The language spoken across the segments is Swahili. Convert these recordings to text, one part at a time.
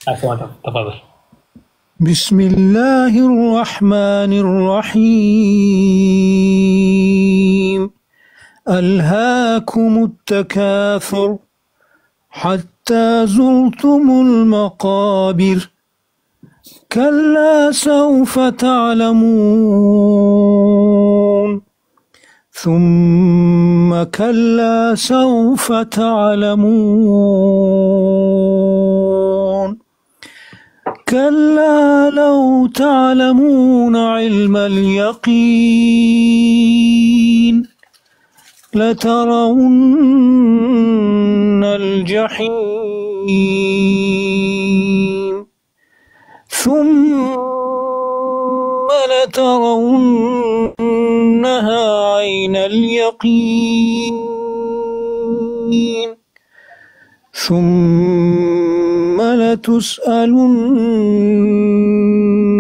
عفوا تفضل. بسم الله الرحمن الرحيم ألهاكم التكاثر حتى زرتم المقابر كلا سوف تعلمون ثم كلا سوف تعلمون كلا لو تعلمون علم اليقين لترون الجحيم ثم لترونها عين اليقين ثم لتسألن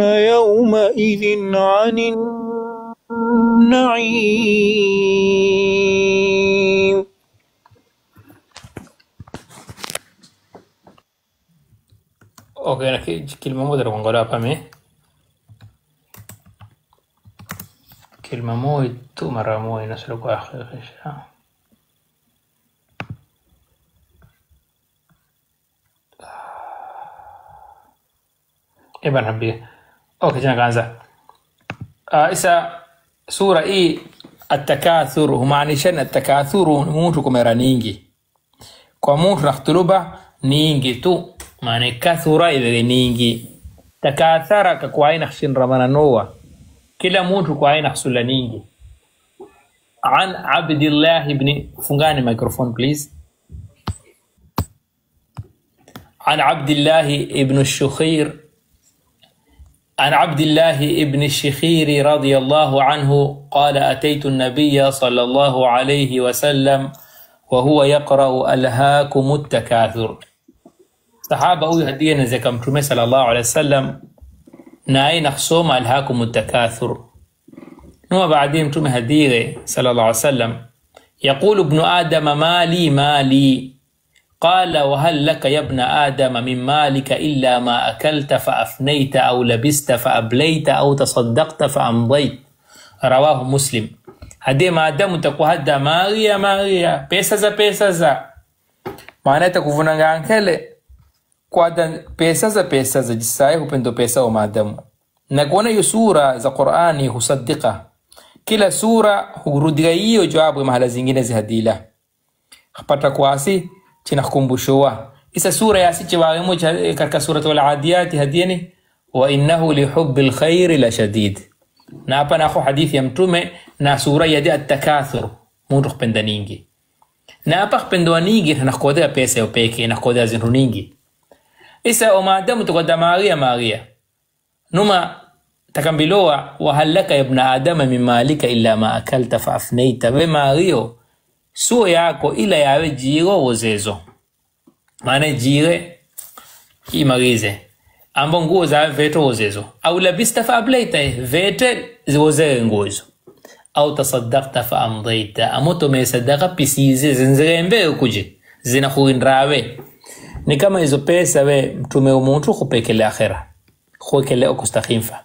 يومئذ عن النعيم. اوكي انا كلمة مو درو نقولها بامي كلمة مو تو مرة مو نسلك اخر خشة ابن حبي. اوكي جانا كانزا إسا سورة إيه التكاثر humaanisha التكاثر mtu kumera ningi kwa mtu nakhtuluba ningi tu maana kathura ile ningi takathara kwa aina khshin ramana noa kila mtu kwa aina khsula ningi. عن عبد الله بن فungani microphone please. عن عبد الله ابن الشخير عن عبد الله ابن الشخير رضي الله عنه قال أتيت النبي صلى الله عليه وسلم وهو يقرأ ألهاكم التكاثر. صحابة يهدينا زي كم صلى الله عليه وسلم ناي نخصوم ألهاكم التكاثر نوع بعدين تم هديه صلى الله عليه وسلم يقول ابن آدم مالي مالي قال وهل لك يا ابن آدم من مالك إلا ما أكلت فأفنيت أو لبست فأبليت أو تصدقت فأمضيت. رواه مسلم. هدي ما آدم تكوهد ماريا ماريا بيسازا معنى تكوفنا عنكالي كوادا بيسازا جسائي هبندو بيسا وما آدم نقونا يسورة za Qur'ani husaddiqa kila sura hurudhiyo jawabu mahala zingine zihadila hapata kwasi chinakumbushowa isa sura yasiche wawemo katika suratul adiyat hadieni wa innahu lihubbil khair la shadid. Na hapa nako hadithi ya mtume na sura ya at-takathur mtu kupenda ningi na hapa kupenda ningi nakodea pesa yo peke nakodea zintu ningi isa maadamu tukoda maria numa takambiloa wa halaka ibn adama min malika illa ma akalta fa afnaita we mario suo yako ila yawe jiro wozezo maana jire imarize ambo nguo za veto wozezo au labista fa ablaita vete woze nguzo au tasaddaqta fa amdaita amoto me sadaqa pisize zinzembe ukuje zina khuinrawe ni kama hizo pesa we mtume umuntu kupekele akhira khokele okustakhimfa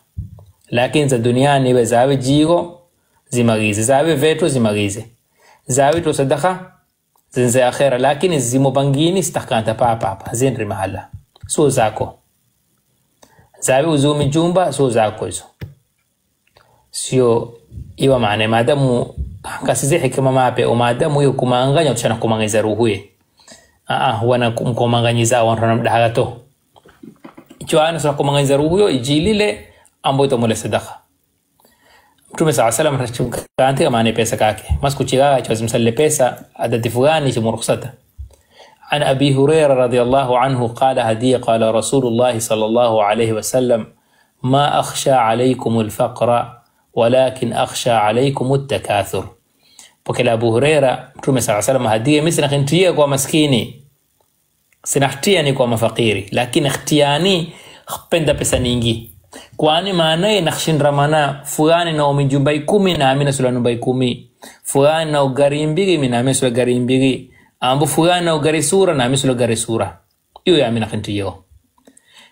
lakini za duniani we zawe jiro zimarize zawe veto zimarize zawe to sadaqa zinze akhira lakini zimobangini stakanta papa zinri mahala so zako zawe uzumi jumba so zako hizo sio iwa maana maadamu kasize hikima mape o maadamu hiyo kumanganya utashana kumangeza ruhuye wana kumkomanganyiza wana mdahaga to ichwana sa kumangeza ruhuyo ijilile ambo itomole sadaqa. Mtume sallallahu alayhi wasallam rachukante kama pesa kake maskuchiga chazimsalle pesa adati fulani chimrukhsata. عن أبي هريرة رضي الله عنه قال هدي قال رسول الله صلى الله عليه وسلم ما أخشى عليكم الفقر ولكن أخشى عليكم التكاثر. بكلا أبو هريرة متوم صلى الله عليه وسلم هدي مثل خنتيه كوا مسكيني سنختياني كوا مفقيري لكن اختياني خبندا بسنينجي kwani maana nakhshinra mana fulani na umijumba 10 na amina sula numba 10 fulani na ugari mbili mina amina sula gari mbili ambu fulani na ugari sura na amina sula gari sura iyo ya amina khintiyo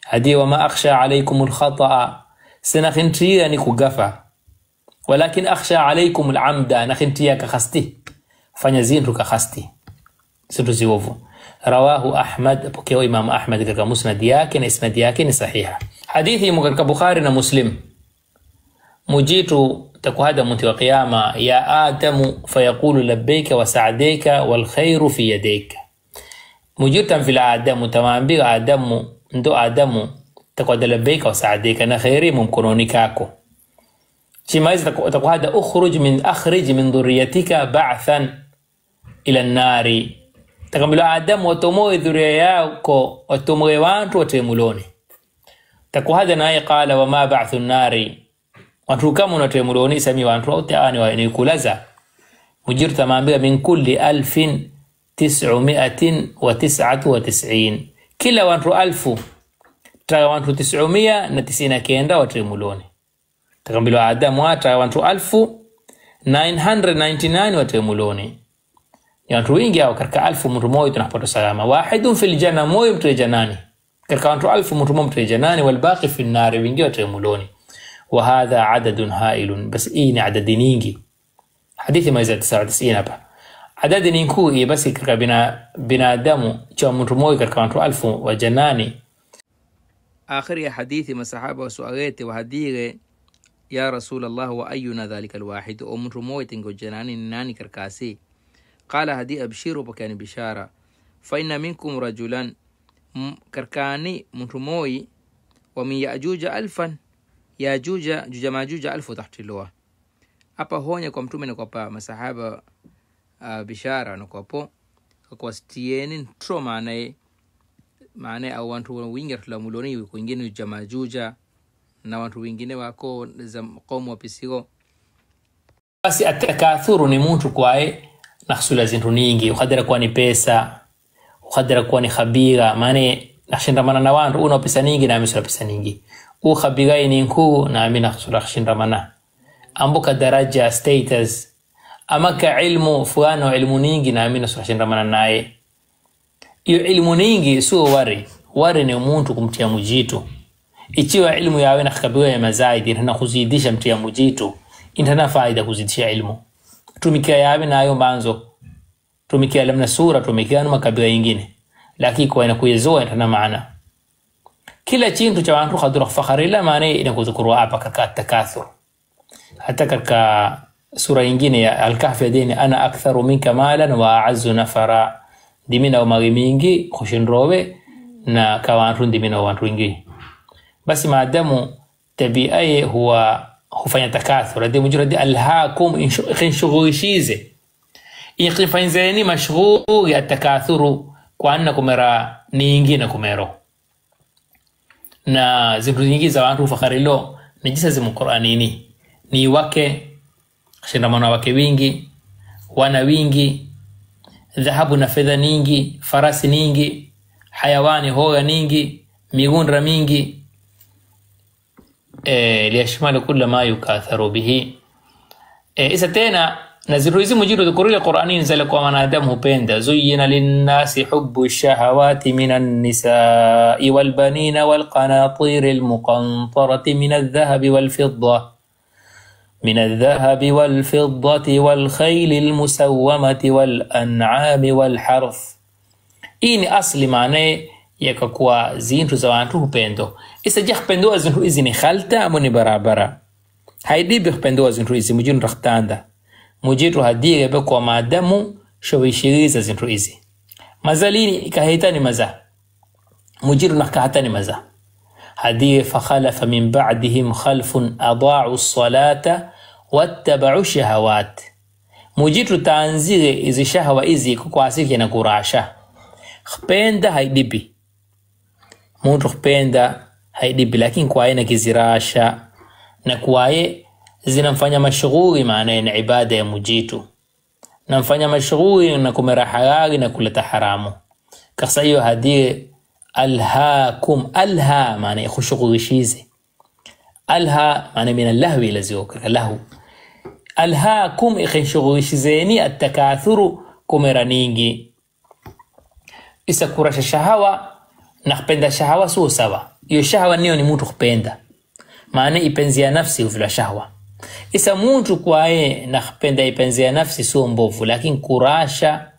hadi wama akhsha alaykum al-khata'a sanakhintiya ni kugafa walakin akhsha alaykum al-amda nakhintiya ka khasti fanya zintu ka khasti situ ziovu. Rawahu Ahmad, pokea Imam Ahmad katika musnad yake na isnad yake ni sahiha. Hadithi imo katika Bukhari na Muslim. Mujitu takuhada mti wa qiyama ya Adamu fayaqulu labbaika wa sa'daika wal khairu fi yadayka. Mujitu fil Adamu tamwambia Adamu ndo Adamu takuhada labbaika wa sa'daika na khairi mkononi kako. Chimaiza takuhada akhrij min dhurriyatika ba'than ila an-nari. Takambila Adamu watomoe dhuria yako watomoe watu watemuloni. Takuhada naye qala wa ma ba'thu an-nari watu kama unatemuloni sami watu wote ani wanikulaza. Mujiru tamwambia min kulli 1999 kila watu 1000 ta watu 999 watemuloni. Takambila Adamu ata watu 1999 watemuloni. Watu wengi hao katika 1000 mtu mmoja tunapata salama. Wahidun fil janna, moyo mtu janani. Katika watu 1000 mtu mmoja janani wal baqi fil nar, wengi watemuloni. Wa hadha adadun hailun, bas ni adadi nyingi. Hadithi maiza 99 hapa. Adadi nyingi basi katika binadamu cha mtu mmoja katika watu 1000 wa janani. Akhiri ya hadithi masahaba wa sualete wa hadire ya Rasulullah wa ayuna dhalika alwahid, o mtu mmoja tingo janani ni nani karkasi? قال هدي أبشروا بكاني بشارة فإن منكم رجلا كركاني متموي ومن يأجوج 1000 يأجوج ماجوج 1000 تحت اللواء. Hapa honya kwa mtume na kwa masahaba bishara na kwa stieni tro maana au watu wingi tulamuloni wengine jamajuja na watu wengine wako za qaumu wapisiko. Basi atakathuru ni mtu kwae nakhsula zintu nyingi, ukhadira kwa ni pesa, ukhadira kwa ni khabira, maana nakhshindamana na wantu una pesa nyingi na amesula pesa nyingi. Khabigai ni nkuu na amina nakhsula khshindamana. Ambuka daraja status amaka ilmu fulano ilmu nyingi na amina khshindamana naye. Iyo ilmu nyingi sio wari ni mtu kumtia mujitu. Ikiwa ilmu yawe na khabiga ya mazaidi na kuzidisha mtia mujitu, intana faida kuzidisha ilmu. Tumikia yawe na ayo banzo, tumikia lamna sura, tumikia numa kabila ingine, lakini kwa inakuyezoa intana maana. Kila chintu cha wantu khadura fakharila maana inakuzukuru hapa katika takathur. Hata katika sura ingine ya Al-Kahf ya dini, ana aktharu minka malan wa a'azzu nafara, dimina umagi mingi kushindrowe na kawantu dimina wantu wingi. Basi maadamu tabiaye huwa hufanya takathur, hadi mujuradi alhaakum inshughushize iqifanyzeni mashghul ya takathuru kwa anna kumera ningi na kumero na zibu nyingi za watu fakharilo ni jisa zimu Qur'anini ni wake shindamana wake wingi, wana wingi, dhahabu na fedha nyingi, farasi nyingi, hayawani hoga nyingi, migundra mingi, liyashmalu kulla ma yukatharu bihi. Isa tena naziru hizi mujiru dhukuru ya Qur'ani nzala kwa wanadamu hupenda. Zuyyina linnasi hubbu shahawati minan nisa'i wal banina wal qanatiri al muqantarati min adh-dhahabi wal fidda من الذهب والفضة والخيل المسومة والأنعام والحرث. إني أصل معناه يكاكوا زينتو زوانتو هبندو. إسا جيخ بندو زينتو إزيني خالتا أموني برابرا. هايدي بيخ بندو زينتو إزي مجين رختاندا. مجيرو هديه بكوا مادامو شوي شريزة زينتو إزي. مزاليني إكاهيتاني مزا. مجيرو نحكاهتاني مزا. هديه فخلف من بعدهم خلف أضاعوا الصلاة واتبعوا الشهوات. مجيرو تانزيغي إزي شهوة إزي كواسيكي نكوراشا. خبيندا هايديبي. موتو خبيندا هايديبي لكن كواي نكيزيراشا. نكواي zinamfanya mashughuli maana ni ibada ya mujitu. Namfanya mashughuli na kumera halali na kuleta haramu. Kasa hiyo hadiye alhaakum, alha maana ikhushughulishizeni. Alha maana min allahwi lazioka lahu. Alhaakum ikhushughulishizeni atakathuru kumera ningi. Isa kurasha shahawa na kupenda shahawa sio sawa. Iyo shahwa niyo ni mtu kupenda. Maana ipenzi ya nafsi uvila shahwa. Isa mtu kwae na kupenda ipenzi ya nafsi sio mbovu, lakini kurasha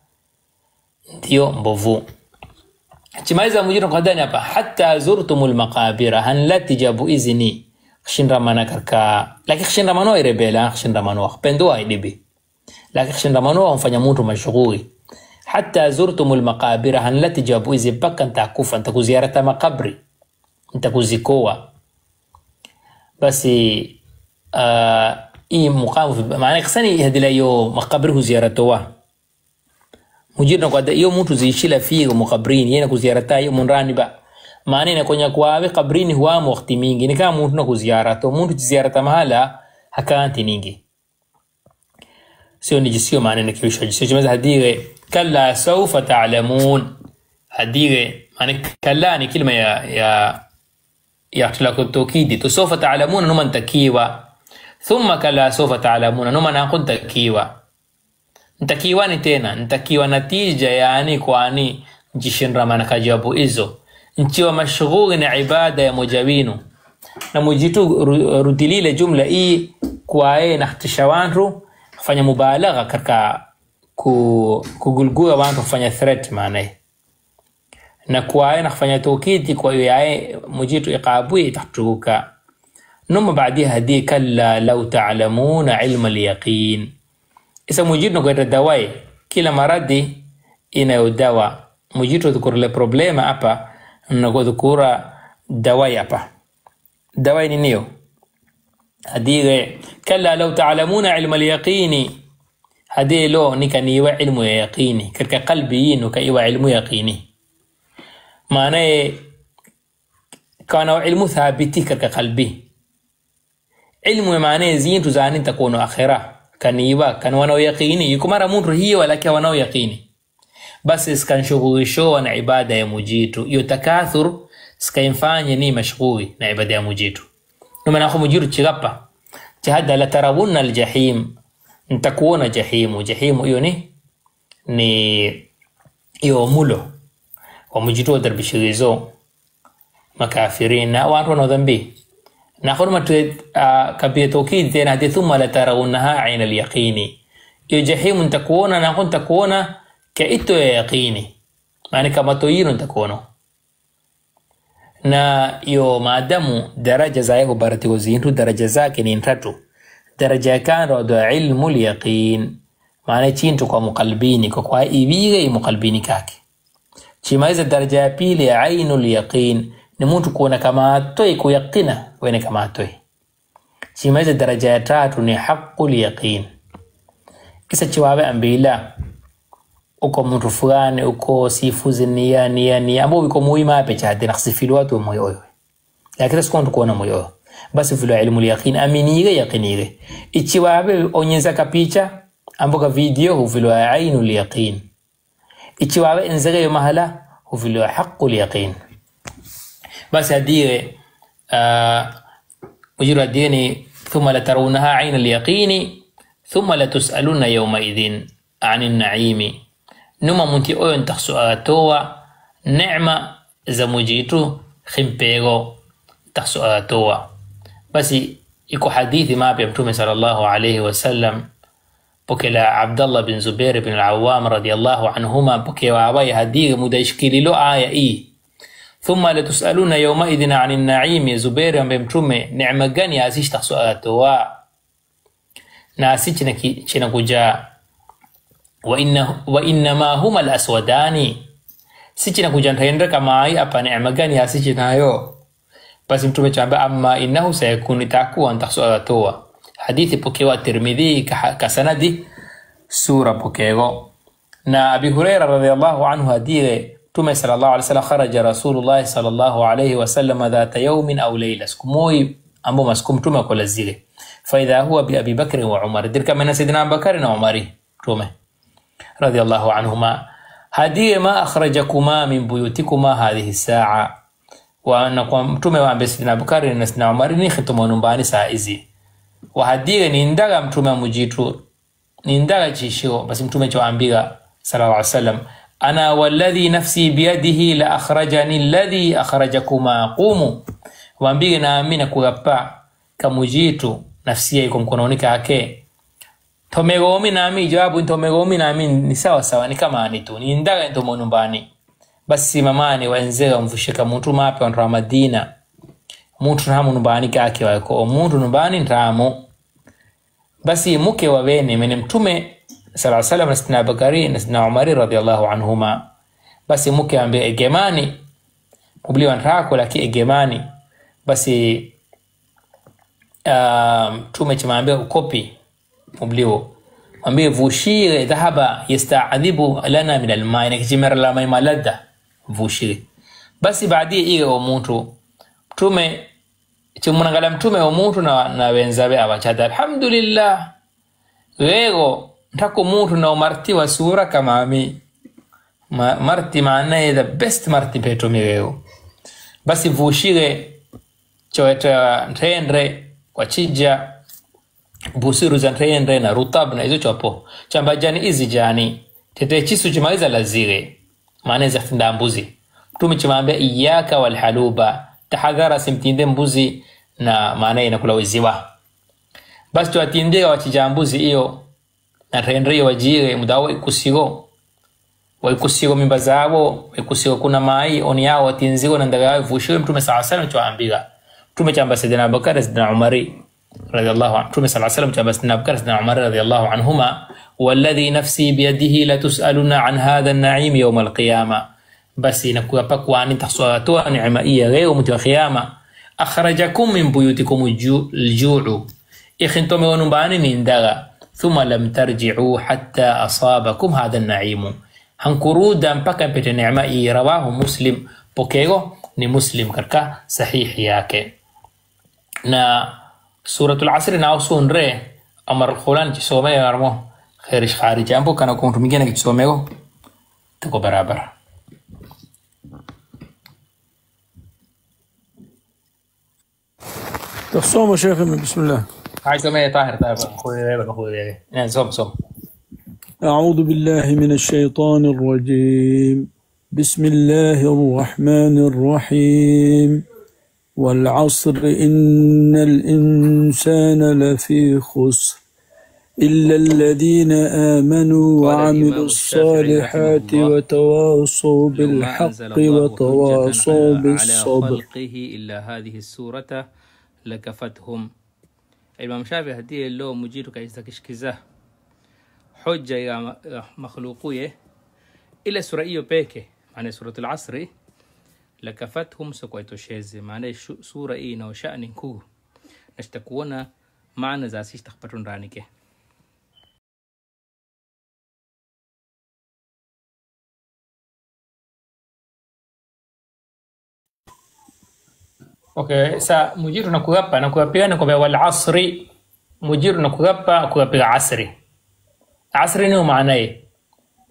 ndio mbovu. Chimaiza mujiro qadani hapa hatta zurtumul maqabira hanlati jabu izni khshinra manakarka lakini khshinra mano irebela khshinra mano kupendwa idibi lakini khshinra mano mfanya mtu mashughuli. Hatta zurtumul maqabira hanlati jabu izni baka ntakufa ntakuziarata makabri ntakuzikoa basi hii muqamu maana kasani hadila yo makabri ziaratowa mujirna kwa hiyo mtu ziishila figo mukabrini yena kuziarata hiyo munrani ba maana inakonya kwawe kabrini huwa wakati mingi ni kama mtu na kuziarata mtu ziarata mahala hakanti ningi sio nijisio maana na kiwisho jisio chamaza hadire kalla sawfa ta'lamun hadire maana kalla ni kilima ya tulako tokidi to sawfa ta'lamun numa ntakiwa thumma kalla sawfa ta'lamun numa na kunta kiwa ntakiwani tena ntakiwa natija yani kwani njishinra manakajabu hizo nchiwa mashughuli na ibada ya mujawinu na mujitu rudilile jumla hii kwae na ihtishawanru kufanya mubalagha katika kugulgua wantu kufanya threat maana na kwae na kufanya tawkidi kwa hiyo mujitu iqabu itahtuka numa baadaye hadi kalla law ta'lamuna ilma al-yaqin. Isa mujitu kwa dawai kila maradi ina dawa mujitu tukurele problema hapa na kudhukura dawai hapa dawai ni niyo hadire kalla law ta'lamuna ilma al-yaqini hadi lo nikaniwa ilmu ya yaqini katika qalbi yinu kaiwa ilmu yaqini maana kana ilmu thabiti katika qalbi ilmu maana zintu zani takunu akhirah kaniwa kan wanao yaqini yukumara mtu hiyo wala wanao yaqini basi skanshughulisho na ibada ya mujitu iyo takathur skaimfanye ni mashghuli na ibada ya mujitu numa nakho mujitu chigapa jahada la tarawunna aljahim ntakuona jahimu iyo ni iyo mulo wa mujitu darbishirizo makafirin na watu na dhambi ناخذ ما كبير توكيد تين هذه ثم لا ترونها عين اليقين يجحيم تكون ناخذ تكون كإتو يقيني يعني كما تويرون تكونوا na yo maadamu daraja zao barati wazintu daraja zake ni tatu daraja kando do ilmu al-yaqin maana chintu kwa muqalbini kwa ibiga muqalbini kake chimaiza daraja ya pili ainul yaqin ni mtu kuona kama toi kuyaqina wene kama toi chimaiza daraja ya tatu ni haqqul yaqin kisa chiwawe ambila uko mtu fulani uko sifuzi nia ambo biko muhimu pecha hadi naksifilu watu moyo lakini sikonto kuona moyo basi vile ilmu yaqin aminiga yaqiniga ichiwawe onyeza kapicha ambo ka video huvilo ainul yaqin ichiwawe enzege mahala huvilo haqqul yaqin بس هديه وجرى الدين ثم لترونها عين اليقين ثم لتسألون يومئذ عن النعيم نما منتي اوين تخسؤاتوا نعمة زمجيتو خمبيغو تخسؤاتوا بس يكو حديث ما بيمتومي صلى الله عليه وسلم بكلا عبد الله بن زبير بن العوام رضي الله عنهما بكي وعباي هديه مدشكيلي له آية ثم لتسألون يومئذ عن النعيم زبير بمتومي نعمة gani asishi تخسؤاتوا na asichi chinakuja وإنما هما الأسودان sichi nakuja ntaenda kama ai hapa neema gani asichi nayo basi mtume chamba amma innahu sayakunu takuwa ntakhsuatowa hadithi pokewa Tirmidhi ka sanadi sura pokego na Abi Huraira radhiyallahu anhu hadire tume sallallahu alayhi wasallam kharaja Rasulullah sallallahu alayhi wasallam dhata yawmin aw layla skumoi ambo maskum tume kwa lazile fa idha huwa bi Abi Bakr wa Umar dirka mana sidina Abu Bakr na Umari tume radhiyallahu anhuma هذه ما أخرجكما من بيوتكما هذه الساعة وأنكم تموا عن سيدنا أبو بكر وسيدنا عمر نختموا نباني سائزي وهذه نندغ متوما مجيتو نندغ تشيشو بس متوما جو أنبياء صلى الله عليه وسلم ana walladhi nafsi biyadihi la akhrajani alladhi akhrajakuma qumu, waambie naamini kugapa kamujitu nafsi yako mkononi kake. Tomegomi nami jawabu tomegomi nami ni sawa sawa, ni kama ni tu ni ndaga ndo nyumbani. Basi mamani waenze wamvushika mtu mapi wa Madina, mtu hamu nyumbani kake wako mtu nyumbani ndamo. Basi mke wa bene mene mtume sallallahu alaihi wasallam na Bakari na Umar radhiyallahu anhuma. Basi mke ambaye egemani kubliwa ntako laki egemani. Basi mtume chimambia ukopi kubliwa ambie vushire dhahaba yasta'adhibu lana min al-ma'i, nikijimera la mai malada vushire. Basi baadaye ile mtu mtume chimwangalia mtume wa mtu na wenzawe abachada alhamdulillah wego ntako mtu na marti wa sura kama ami marti maana the best marti peto miweo. Basi vushire choeta ntendre kwa chija busiru za ntendre na rutab na hizo chopo chamba jani hizi jani tete chisu chimaliza lazire maana za ndambuzi. Mtume chimambia iyaka wal haluba, tahadhara simtinde mbuzi na maana inakula wiziwa. Basi tuatinde wachijambuzi hiyo na tendre wajire mudawo ikusigo mimba zabo ikusigo kuna mai oni yao watinzigo na ndagawe vushwe. Mtume sallallahu alaihi wasallam tuambia mtume chamba Sayyidina Abubakar na Sayyidina Umar radhiyallahu anhu. Mtume sallallahu alaihi wasallam chamba Sayyidina Abubakar na Sayyidina Umar radhiyallahu anhuma walladhi nafsi biyadihi la tusaluna an hadha an-na'im yawm al-qiyamah. Basi inakuwa pakwani tahsawatoa neema hii leo mtu wa kiyama. Akhrajakum min buyutikum al-ju'u, ikhintum wa nyumbani ni ndaga, thumma lam tarji'u hatta asabakum hadha an-na'im, hankuruda mpaka mpete neema hii. Rawahu Muslim, pokego ni Muslim katika sahihi yake. Na suratul asr na usunre amar khulan kisome yarmo khairish kharij ambo kana kuntu mingine kisomego tuko barabara. تصوم شيخ بسم الله. عايز سميه طاهر خوي يعني صوم. أعوذ بالله من الشيطان الرجيم. بسم الله الرحمن الرحيم. والعصر إن الإنسان لفي خسر إلا الذين آمنوا وعملوا الصالحات وتواصوا بالحق وتواصوا بالصبر. إلا هذه السورة لكفتهم. الإمام الشافعي هديه اللو مجيرو كيستكشكزه حجة يا مخلوقوية إلا سورة إيو بيكي معنى سورة العصر لكفتهم سكويتو شيزي معنى سورة إينا وشأن كو نشتكونا معنى زاسيش تخبرون رانيكي. Okay, sa mujiru nakugapa nakugapiana wal asri, mujiru nakugapa kugapiga asri. Asri ni maanaye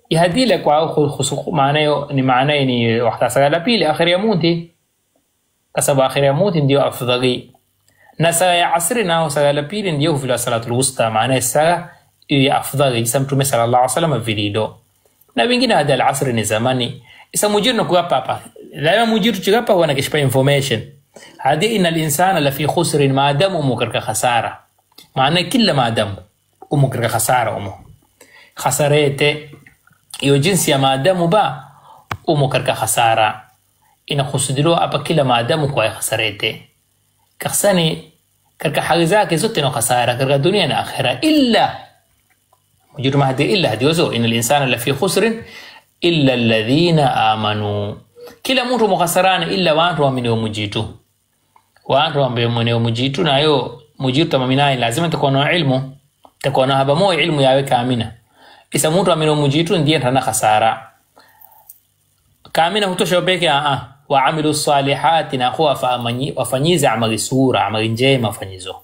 ihadile kwa khusuq maanayo ni maanaye ni wakati sagala pili akhir ya muti, kasabu akhir ya muti ndio afdali. Na saa ya asri nao sagala pili ndio fi salatul wusta, maanaye saa ya afdali jisa Mtume sallallahu alaihi wasallam vilido. Na wengine hada al asri ni zamani. Isa mujiru nakugapa hapa daima mujiru chigapa huwa nakishipa information. هذه إن الإنسان لفي خسر ما دام أمك خسارة، معناه كل ما دام أمك خسارة أمه خسارته يو جنس ما دام با أمك خسارة إن خسدلو أبا كل ما دام كوي خسارته كخساني كرك حاجزاك زتنا خسارة كرك دنيا آخرة إلا مجرد ما هذه إلا هذه وزو إن الإنسان لفي خسر إلا الذين آمنوا. كلا مره مخسران إلا وانتوا من يوم مجيتو وانتوا من يوم مجيتو نايو مجيتو ممناي لازم تكونوا علمه تكونوا هذا مو علم ياwe kamina. Isa mtu amino mujitu ndiye tana khasara kamina hutosha peke wa amilu salihati na huwa wafanyiza amali sura amali njema fanyizo.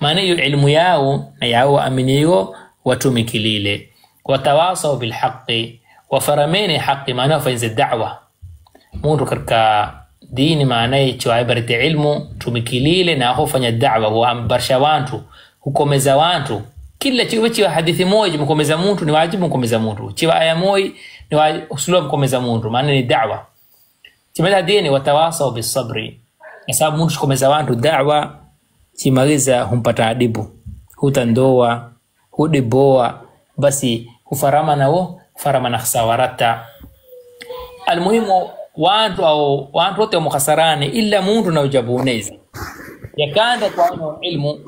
Maana hiyo ilmu yao na yao aminiyo watumikilile watawasau bil haqqi wafarameni haqqi maana wafanyiza da'wa. Mtu katika dini maana hicho ibarate ilmu tumikilile na hufanya da'wa huambarsha watu hukomeza watu. Kila chiwe hadithi moja mkomeza mtu ni wajibu mkomeza mtu. Chiwa aya moja ni uslub komeza mundu maana ni da'wa timela dini watawasau bisabri sababu mundu komeza wantu da'wa timaliza humpata adibu hutandoa hudiboa basi hufarama nao farama na khasawarata almuhimu wantu wote mukasarani illa mundu na ujabunezi yakanda kwa ilmu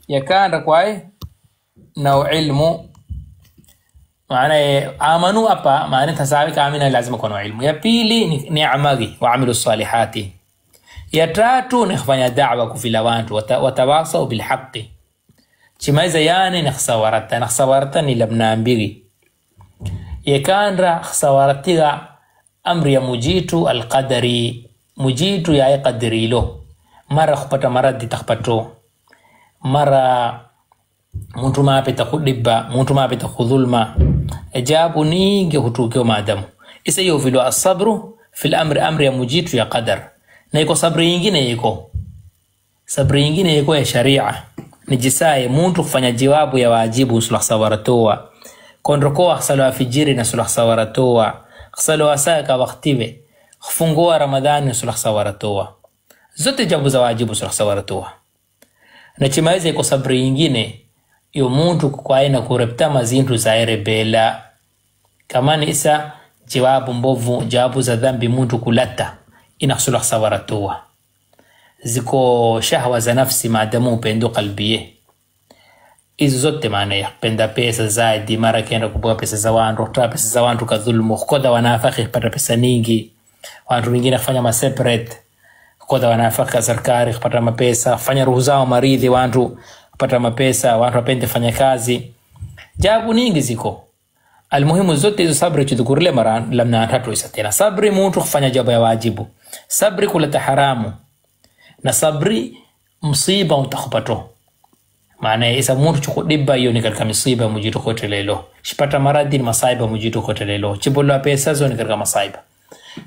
yakanda kwa na ilmu maana amanu hapa maana tasawika amina lazima kuwa na ilmu ya pili ni amali wa amilu salihati ya tatu ni kufanya da'wa kufila wantu watawasau bil haqqi chimaiza yani ni khasawarata ni labna mbili yakandra khasawaratiga amri ya mujitu alqadari mujitu ya qadari lo mara kupata maradi takpato mara mtu mapita kudibba mtu mapita kudhulma ajabu ninge hutukio maadamu isa hiyo vile asabru fil amri ya mujitu ya qadar na iko sabri nyingine iko ya sharia ni jisaye mtu kufanya jawabu ya wajibu sulah sawaratoa kondrokoa khsalo afijiri na sulah sawaratoa khsalo asaka waqtiwe khfungua ramadhani sulah sawaratoa zote jawabu za wajibu sulah sawaratoa na chimaize iko sabri nyingine yo mtu kwa aina kurepta mazintu za rebela kama ni isa jawabu mbovu jawabu za dhambi mtu kulata ina sulah sawaratoa ziko shahwa za nafsi maadamu upendo qalbiye hizo zote maana ya penda pesa zaidi mara kenda kuboa pesa za wantu toa pesa za wantu kadhulumu koda wanafaki pata pesa nyingi watu wengine kufanya ma separate koda wanafaka serikali kupata mapesa fanya ruhu zao maridhi watu kupata mapesa watu wapende fanya kazi jabu nyingi ziko almuhimu zote hizo sabri tudhukurile mara lamna tatu isa tena sabri mtu kufanya jambo ya wajibu sabri kuleta haramu na sabri msiba utakupato maana isa mtu chukudibba hiyo ni katika msiba mujitu kote lelo shipata maradi ni masaiba mujitu kote lelo chibola pesa zo ni katika masaiba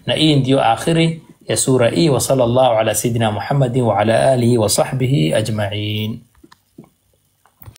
na hii ndio akhiri ya sura hii wa sallallahu ala sayidina Muhammadin wa ala alihi wa sahbihi ajma'in.